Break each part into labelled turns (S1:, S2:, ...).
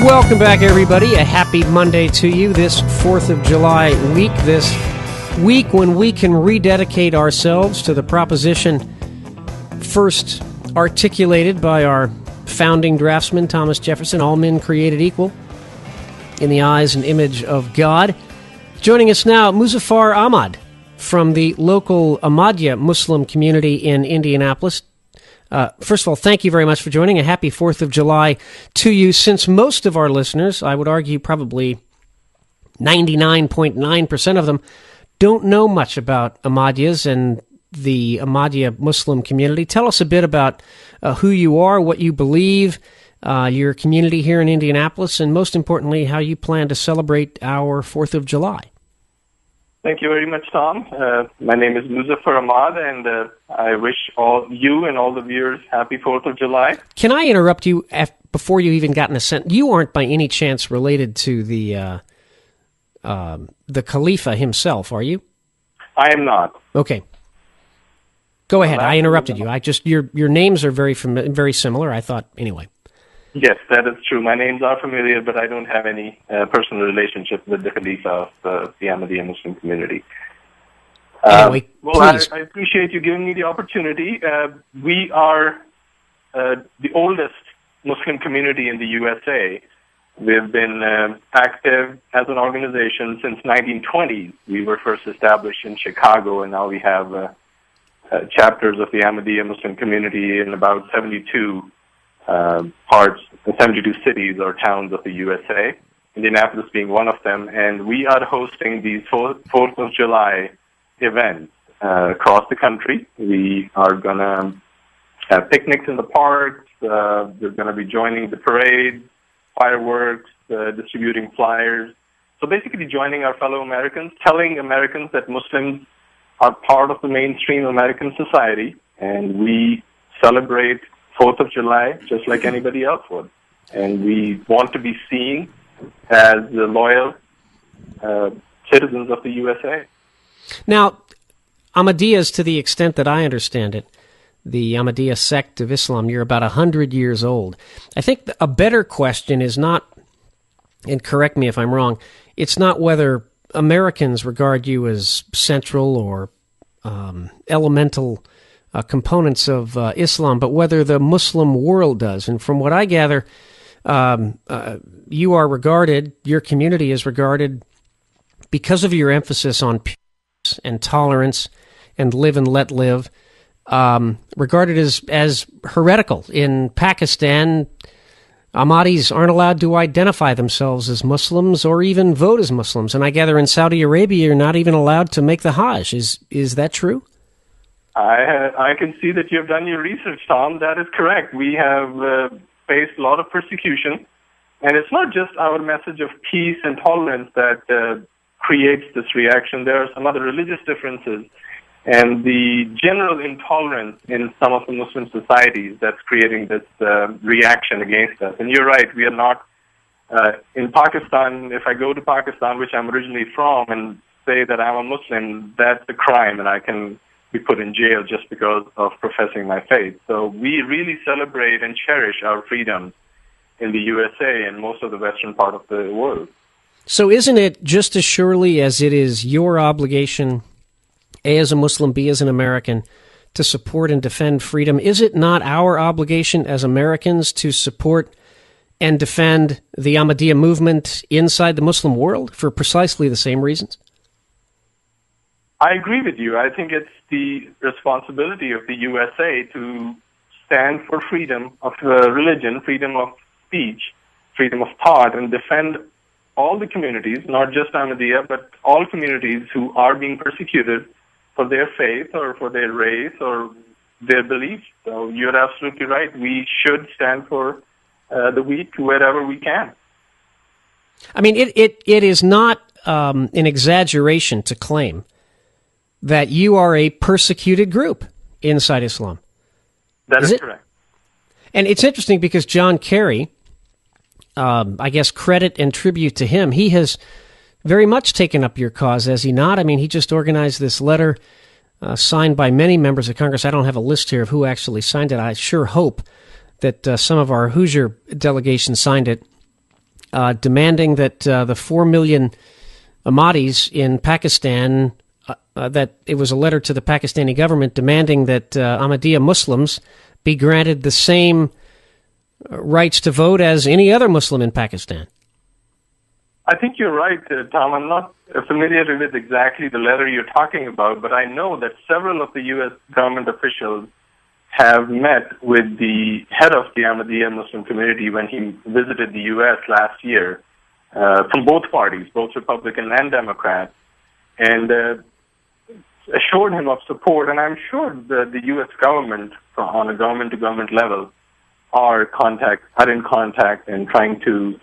S1: Welcome back, everybody. A happy Monday to you this 4th of July week. This week when we can rededicate ourselves to the proposition first articulated by our founding draftsman, Thomas Jefferson, all men created equal in the eyes and image of God. Joining us now, Muzaffar Ahmad from the local Ahmadiyya Muslim community in Indianapolis. First of all, thank you very much for joining. A happy 4th of July to you. Since most of our listeners, I would argue probably 99.9% of them, don't know much about Ahmadiyyas and the Ahmadiyya Muslim community. Tell us a bit about who you are, what you believe, your community here in Indianapolis, and most importantly, how you plan to celebrate our 4th of July.
S2: Thank you very much, Tom. My name is Muzaffar Ahmad, and I wish all you and all the viewers happy 4th of July.
S1: Can I interrupt you before you even got in a sentence? You aren't by any chance related to the Khalifa himself, are you?
S2: I am not.
S1: Okay. Go ahead. I interrupted you. Your names are very similar. I thought anyway.
S2: Yes, that is true. My names are familiar, but I don't have any personal relationship with the Khalifa of the Ahmadiyya Muslim community.
S1: Anyway,
S2: please. I appreciate you giving me the opportunity. We are the oldest Muslim community in the USA. We've been active as an organization since 1920. We were first established in Chicago, and now we have chapters of the Ahmadiyya Muslim community in about 72 cities or towns of the USA, Indianapolis being one of them, and we are hosting these 4th of July events across the country. We are going to have picnics in the parks. We're going to be joining the parades, fireworks, distributing flyers. So basically joining our fellow Americans, telling Americans that Muslims are part of the mainstream American society, and we celebrate 4th of July just like anybody else would. And we want to be seen as the loyal citizens of the USA.
S1: Now, Ahmadiyyas, to the extent that I understand it, the Ahmadiyya sect of Islam, you're about 100 years old. I think a better question is not, and correct me if I'm wrong, it's not whether Americans regard you as central or elemental components of Islam, but whether the Muslim world does. And from what I gather, you are regarded, your community is regarded, because of your emphasis on peace and tolerance and live and let live, regarded as heretical. In Pakistan, Ahmadis aren't allowed to identify themselves as Muslims or even vote as Muslims. And I gather in Saudi Arabia, you're not even allowed to make the Hajj. Is that true?
S2: I can see that you've done your research, Tom. That is correct. We have faced a lot of persecution, and it's not just our message of peace and tolerance that creates this reaction. There are some other religious differences, and the general intolerance in some of the Muslim societies that's creating this reaction against us. And you're right, we are not in Pakistan. If I go to Pakistan, which I'm originally from, and say that I'm a Muslim, that's a crime, and I can be put in jail just because of professing my faith. So we really celebrate and cherish our freedoms in the USA and most of the western part of the world.
S1: So isn't it just as surely as it is your obligation, A, as a Muslim, B, as an American, to support and defend freedom, is it not our obligation as Americans to support and defend the Ahmadiyya movement inside the Muslim world for precisely the same reasons?
S2: I agree with you. I think it's the responsibility of the USA to stand for freedom of religion, freedom of speech, freedom of thought, and defend all the communities, not just Ahmadiyya, but all communities who are being persecuted for their faith or for their race or their beliefs. So you're absolutely right. We should stand for the weak wherever we can.
S1: I mean, it is not an exaggeration to claim that you are a persecuted group inside Islam.
S2: That is correct.
S1: And it's interesting because John Kerry, I guess credit and tribute to him, he has very much taken up your cause, has he not? I mean, he just organized this letter signed by many members of Congress. I don't have a list here of who actually signed it. I sure hope that some of our Hoosier delegation signed it, demanding that the 4 million Ahmadis in Pakistan, that it was a letter to the Pakistani government demanding that Ahmadiyya Muslims be granted the same rights to vote as any other Muslim in Pakistan.
S2: I think you're right, Tom. I'm not familiar with exactly the letter you're talking about, but I know that several of the U.S. government officials have met with the head of the Ahmadiyya Muslim community when he visited the U.S. last year, from both parties, both Republican and Democrat, and assured him of support. And I'm sure the U.S. government, on a government-to-government level, are in contact and trying to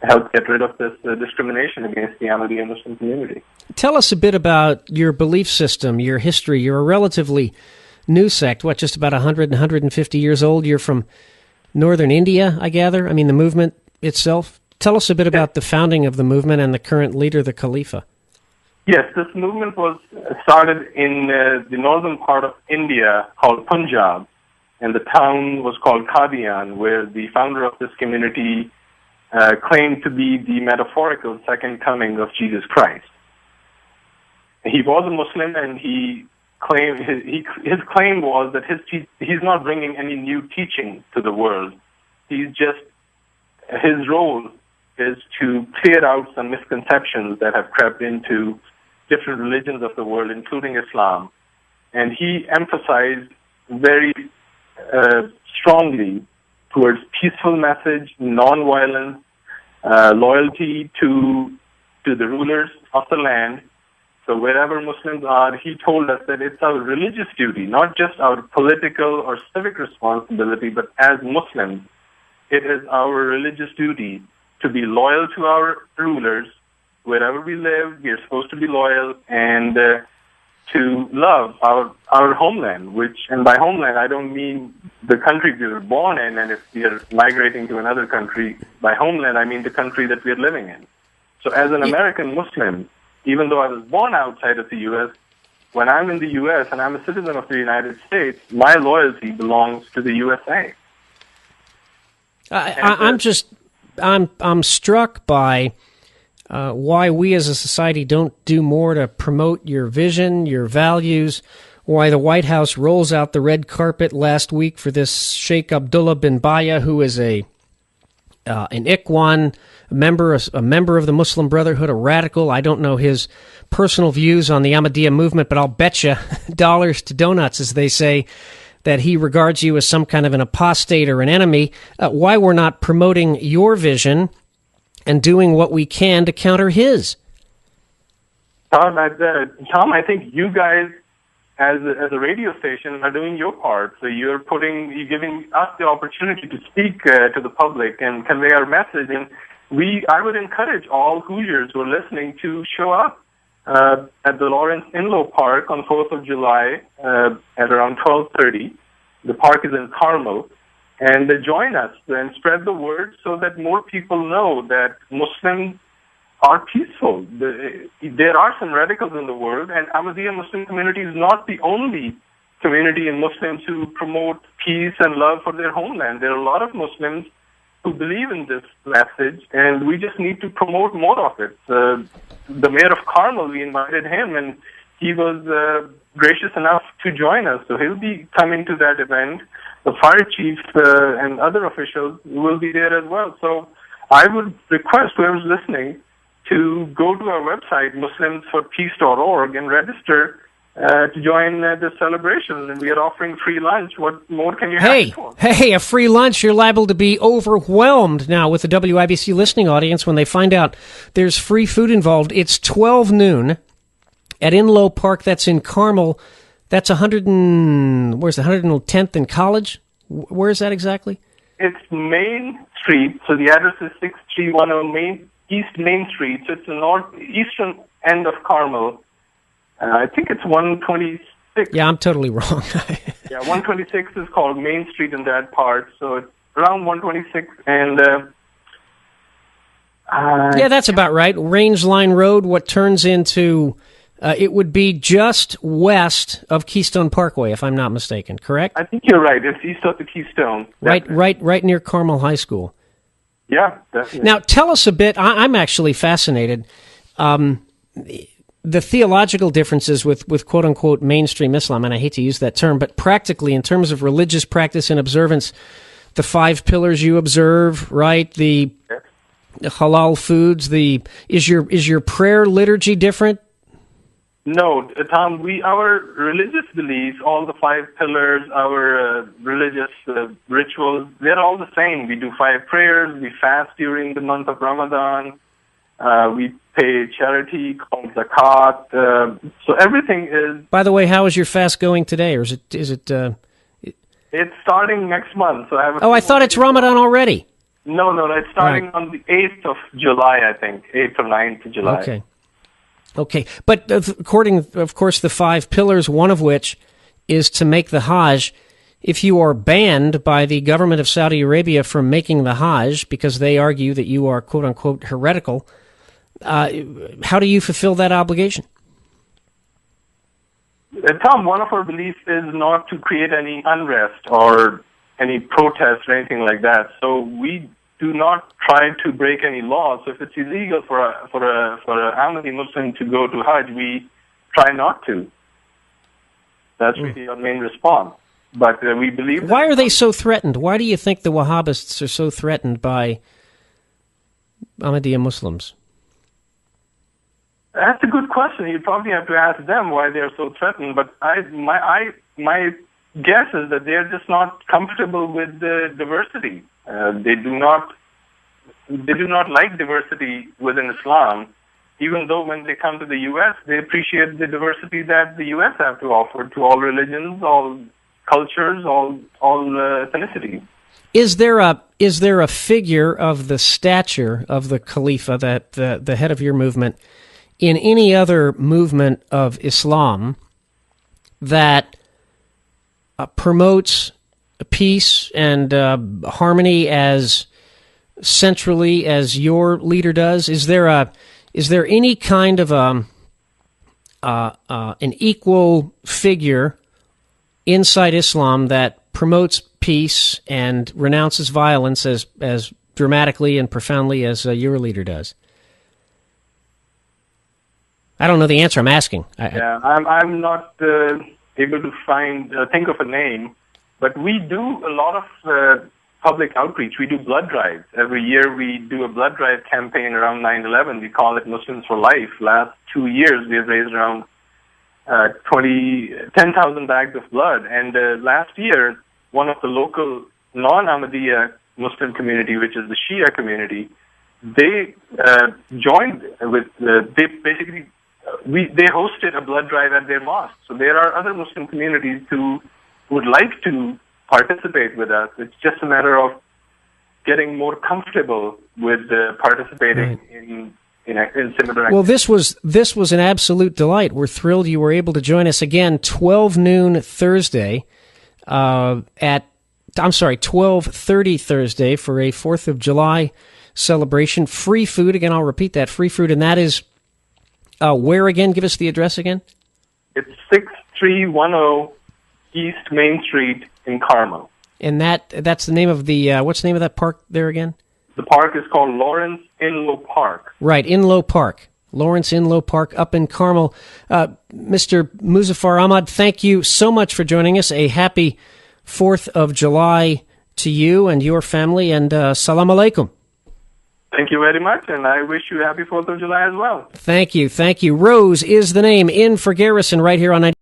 S2: help get rid of this discrimination against the Ahmadiyya Muslim community.
S1: Tell us a bit about your belief system, your history. You're a relatively new sect, just about 100, 150 years old. You're from northern India, I gather? I mean, the movement itself. Tell us a bit about the founding of the movement and the current leader, the Khalifa.
S2: Yes, this movement was started in the northern part of India called Punjab, and the town was called Qadian, where the founder of this community claimed to be the metaphorical second coming of Jesus Christ. He was a Muslim, and he claimed his claim was that he's not bringing any new teaching to the world. His role is to clear out some misconceptions that have crept into different religions of the world, including Islam. And he emphasized very strongly towards peaceful message, nonviolence, loyalty to the rulers of the land. So wherever Muslims are, he told us that it's our religious duty, not just our political or civic responsibility, but as Muslims, it is our religious duty to be loyal to our rulers. Wherever we live, we are supposed to be loyal and to love our homeland, and by homeland, I don't mean the country we were born in, and if we are migrating to another country, by homeland, I mean the country that we are living in. So as an American Muslim, even though I was born outside of the U.S., when I'm in the U.S. and I'm a citizen of the United States, my loyalty belongs to the USA.
S1: I'm struck by why we as a society don't do more to promote your vision, your values, why the White House rolls out the red carpet last week for this Sheikh Abdullah bin Baya, who is an Ikhwan, a member of the Muslim Brotherhood, a radical. I don't know his personal views on the Ahmadiyya movement, but I'll bet you dollars to donuts, as they say, that he regards you as some kind of an apostate or an enemy. Why we're not promoting your vision and doing what we can to counter his?
S2: Tom, I think you guys, as a radio station, are doing your part. So you're giving us the opportunity to speak to the public and convey our message. And I would encourage all Hoosiers who are listening to show up at the Lawrence Inlow Park on 4th of July at around 12:30. The park is in Carmel. And join us and spread the word so that more people know that Muslims are peaceful. There are some radicals in the world, and Ahmadiyya Muslim community is not the only community in Muslims who promote peace and love for their homeland. There are a lot of Muslims who believe in this message, and we just need to promote more of it. The mayor of Carmel, we invited him, and he was gracious enough to join us. So he'll be coming to that event. The fire chief and other officials will be there as well. So I would request whoever's listening to go to our website, muslimsforpeace.org, and register to join this celebration. And we are offering free lunch. What more can you ask for?
S1: Hey, a free lunch. You're liable to be overwhelmed now with the WIBC listening audience when they find out there's free food involved. It's 12 noon at Inlow Park. That's in Carmel. That's 110th and College? Where is that exactly?
S2: It's Main Street. So the address is 6310 East Main Street. So it's the northeastern end of Carmel. I think it's 126.
S1: Yeah, I'm totally wrong.
S2: Yeah, 126 is called Main Street in that part. So it's around 126. And
S1: yeah, that's about right. Range Line Road, what turns into... it would be just west of Keystone Parkway, if I'm not mistaken, correct?
S2: I think you're right. It's east of the Keystone.
S1: Right near Carmel High School.
S2: Yeah, definitely.
S1: Now, tell us a bit. I'm actually fascinated. The theological differences with quote-unquote mainstream Islam, and I hate to use that term, but practically in terms of religious practice and observance, the 5 pillars you observe, right? The halal foods. Is your prayer liturgy different?
S2: No, Tom. Our religious beliefs, all the 5 pillars, our religious rituals, they're all the same. We do 5 prayers. We fast during the month of Ramadan. We pay charity called zakat. So everything is.
S1: By the way, how is your fast going today, or is it?
S2: It's starting next month. So
S1: I thought it's Ramadan already.
S2: No, it's starting on the 8th of July, I think, 8th or 9th of July.
S1: Okay. But according, of course, the 5 pillars, one of which is to make the Hajj. If you are banned by the government of Saudi Arabia from making the Hajj because they argue that you are, quote-unquote, heretical, how do you fulfill that obligation?
S2: Tom, one of our beliefs is not to create any unrest or any protest or anything like that. So we do not try to break any laws. So if it's illegal for a Ahmadi Muslim to go to Hajj, we try not to. That's really our main response. But we believe.
S1: Why are they so threatened? Why do you think the Wahhabists are so threatened by Ahmadiyya Muslims?
S2: That's a good question. You probably have to ask them why they're so threatened. But my guess is that they're just not comfortable with the diversity. They do not like diversity within Islam, even though when they come to the U.S., they appreciate the diversity that the U.S. have to offer to all religions, all cultures, all ethnicities. Is
S1: there a figure of the stature of the Khalifa, that the head of your movement, in any other movement of Islam that promotes peace and harmony as centrally as your leader does? Is there any kind of an equal figure inside Islam that promotes peace and renounces violence as dramatically and profoundly as your leader does? I don't know the answer. I'm asking.
S2: I'm not able to think of a name, but we do a lot of public outreach. We do blood drives. Every year we do a blood drive campaign around 9/11. We call it Muslims for Life. Last 2 years we have raised around 10,000 bags of blood. And last year, one of the local non-Ahmadiyya Muslim community, which is the Shia community, they joined with, they hosted a blood drive at their mosque. So there are other Muslim communities who would like to participate with us. It's just a matter of getting more comfortable with participating in similar activities.
S1: Well, this was an absolute delight. We're thrilled you were able to join us again, 12 noon Thursday, 12:30 Thursday for a 4th of July celebration. Free food. Again, I'll repeat that, free food. And that is where again? Give us the address again.
S2: It's 6310 East Main Street in Carmel.
S1: And that's the name of the, what's the name of that park there again?
S2: The park is called Lawrence Inlow Park.
S1: Right, Inlow Park. Lawrence Inlow Park up in Carmel. Mr. Muzaffar Ahmad, thank you so much for joining us. A happy 4th of July to you and your family, and salam alaikum.
S2: Thank you very much, and I wish you a happy 4th of July as well.
S1: Thank you. Rose is the name in for Garrison right here on